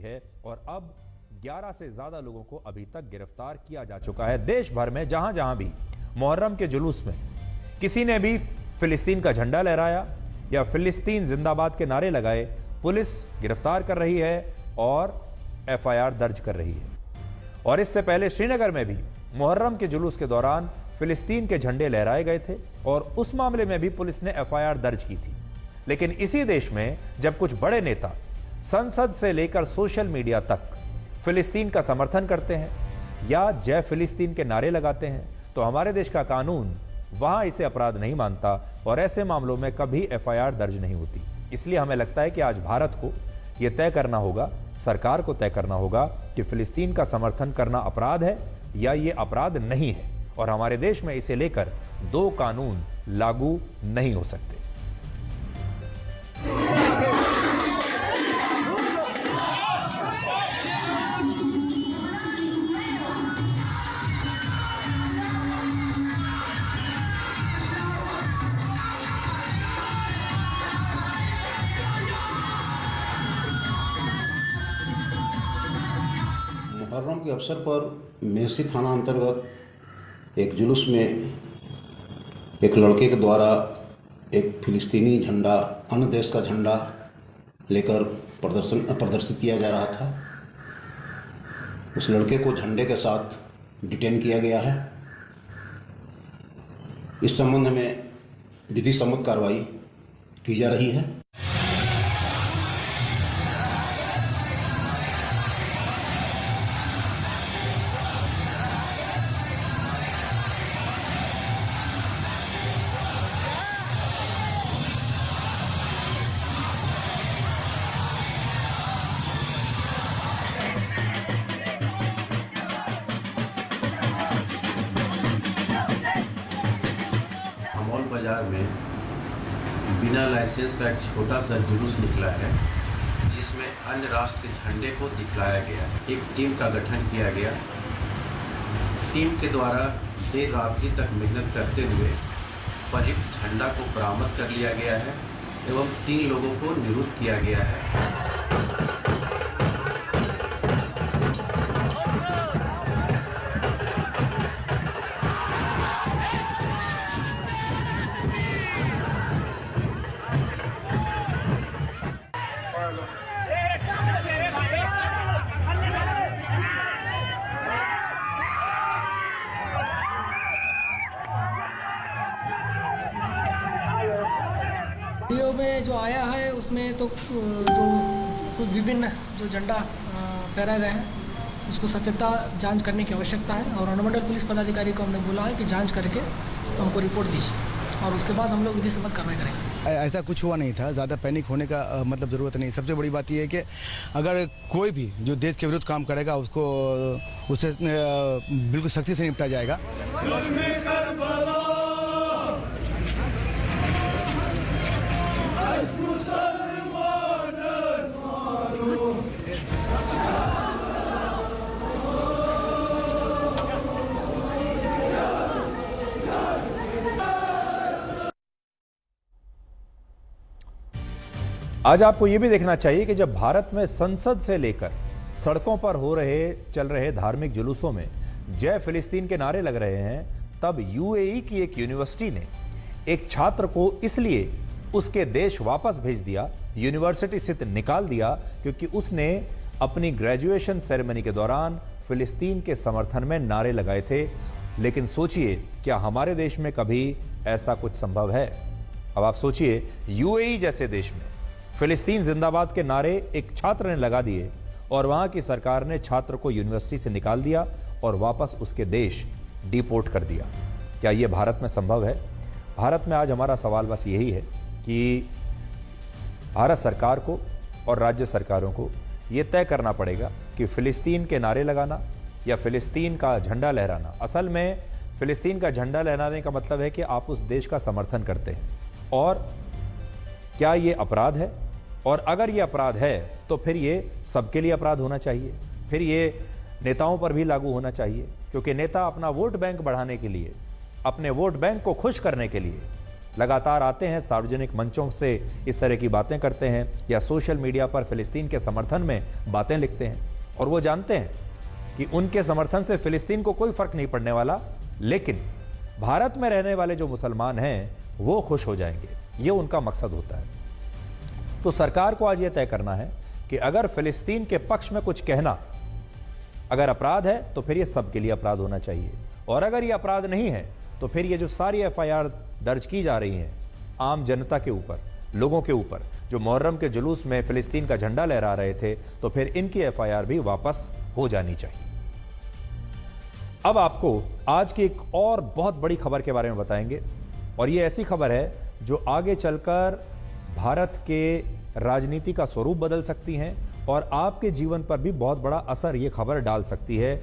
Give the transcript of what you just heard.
है और अब 11 से ज्यादा लोगों को अभी तक गिरफ्तार किया जा चुका है। देश भर में जहां जहां भी मुहर्रम के जुलूस में किसी ने भी फिलिस्तीन का झंडा लहराया या फिलिस्तीन जिंदाबाद के नारे लगाए, पुलिस गिरफ्तार कर रही है और एफआईआर दर्ज कर रही है। और इससे पहले श्रीनगर में भी मुहर्रम के जुलूस के दौरान फिलिस्तीन के झंडे लहराए गए थे और उस मामले में भी पुलिस ने एफआईआर दर्ज की थी। लेकिन इसी देश में जब कुछ बड़े नेता संसद से लेकर सोशल मीडिया तक फिलिस्तीन का समर्थन करते हैं या जय फिलिस्तीन के नारे लगाते हैं, तो हमारे देश का कानून वहां इसे अपराध नहीं मानता और ऐसे मामलों में कभी एफआईआर दर्ज नहीं होती। इसलिए हमें लगता है कि आज भारत को यह तय करना होगा, सरकार को तय करना होगा कि फिलिस्तीन का समर्थन करना अपराध है या ये अपराध नहीं है, और हमारे देश में इसे लेकर दो कानून लागू नहीं हो सकते। मुहर्रम के अवसर पर मेसी थाना अंतर्गत एक जुलूस में एक लड़के के द्वारा एक फिलिस्तीनी झंडा, अन्य देश का झंडा लेकर प्रदर्शित किया जा रहा था। उस लड़के को झंडे के साथ डिटेन किया गया है। इस संबंध में विधि सम्मत कार्रवाई की जा रही है। अमौल बाजार में बिना लाइसेंस का एक छोटा सा जुलूस निकला है, जिसमें अन्य राष्ट्र के झंडे को दिखलाया गया। एक टीम का गठन किया गया। टीम के द्वारा देर रात्रि तक मेहनत करते हुए पलित झंडा को बरामद कर लिया गया है एवं 3 लोगों को निरुद्ध किया गया है। वीडियो में जो आया है उसमें तो जो कुछ विभिन्न जो झंडा फहराए गए हैं उसको सत्यता जांच करने की आवश्यकता है और अनुमंडल पुलिस पदाधिकारी को हमने बोला है कि जांच करके हमको रिपोर्ट दीजिए और उसके बाद हम लोग विधि सम्मत कार्रवाई करेंगे। ऐसा कुछ हुआ नहीं था, ज़्यादा पैनिक होने का मतलब ज़रूरत नहीं। सबसे बड़ी बात यह है कि अगर कोई भी जो देश के विरुद्ध काम करेगा उसको उससे बिल्कुल सख्ती से निपटा जाएगा। आज आपको यह भी देखना चाहिए कि जब भारत में संसद से लेकर सड़कों पर चल रहे धार्मिक जुलूसों में जय फिलिस्तीन के नारे लग रहे हैं, तब यूएई की एक यूनिवर्सिटी ने एक छात्र को इसलिए उसके देश वापस भेज दिया, यूनिवर्सिटी से निकाल दिया, क्योंकि उसने अपनी ग्रेजुएशन सेरेमनी के दौरान फिलिस्तीन के समर्थन में नारे लगाए थे। लेकिन सोचिए, क्या हमारे देश में कभी ऐसा कुछ संभव है? अब आप सोचिए, यूएई जैसे देश में फिलिस्तीन जिंदाबाद के नारे एक छात्र ने लगा दिए और वहां की सरकार ने छात्र को यूनिवर्सिटी से निकाल दिया और वापस उसके देश डिपोर्ट कर दिया। क्या यह भारत में संभव है? भारत में आज हमारा सवाल बस यही है कि भारत सरकार को और राज्य सरकारों को यह तय करना पड़ेगा कि फिलिस्तीन के नारे लगाना या फिलिस्तीन का झंडा लहराना, असल में फिलिस्तीन का झंडा लहराने का मतलब है कि आप उस देश का समर्थन करते हैं, और क्या ये अपराध है? और अगर ये अपराध है तो फिर ये सबके लिए अपराध होना चाहिए, फिर ये नेताओं पर भी लागू होना चाहिए, क्योंकि नेता अपना वोट बैंक बढ़ाने के लिए, अपने वोट बैंक को खुश करने के लिए लगातार आते हैं, सार्वजनिक मंचों से इस तरह की बातें करते हैं या सोशल मीडिया पर फिलिस्तीन के समर्थन में बातें लिखते हैं, और वो जानते हैं कि उनके समर्थन से फिलिस्तीन को कोई फर्क नहीं पड़ने वाला, लेकिन भारत में रहने वाले जो मुसलमान हैं वो खुश हो जाएंगे, ये उनका मकसद होता है। तो सरकार को आज ये तय करना है कि अगर फिलिस्तीन के पक्ष में कुछ कहना अगर अपराध है तो फिर ये सबके लिए अपराध होना चाहिए, और अगर ये अपराध नहीं है तो फिर ये जो सारी एफआईआर दर्ज की जा रही हैं आम जनता के ऊपर, लोगों के ऊपर जो मुहर्रम के जुलूस में फिलिस्तीन का झंडा लहरा रहे थे, तो फिर इनकी एफआईआर भी वापस हो जानी चाहिए। अब आपको आज की एक और बहुत बड़ी खबर के बारे में बताएंगे, और ये ऐसी खबर है जो आगे चलकर भारत के राजनीति का स्वरूप बदल सकती हैं और आपके जीवन पर भी बहुत बड़ा असर ये खबर डाल सकती है।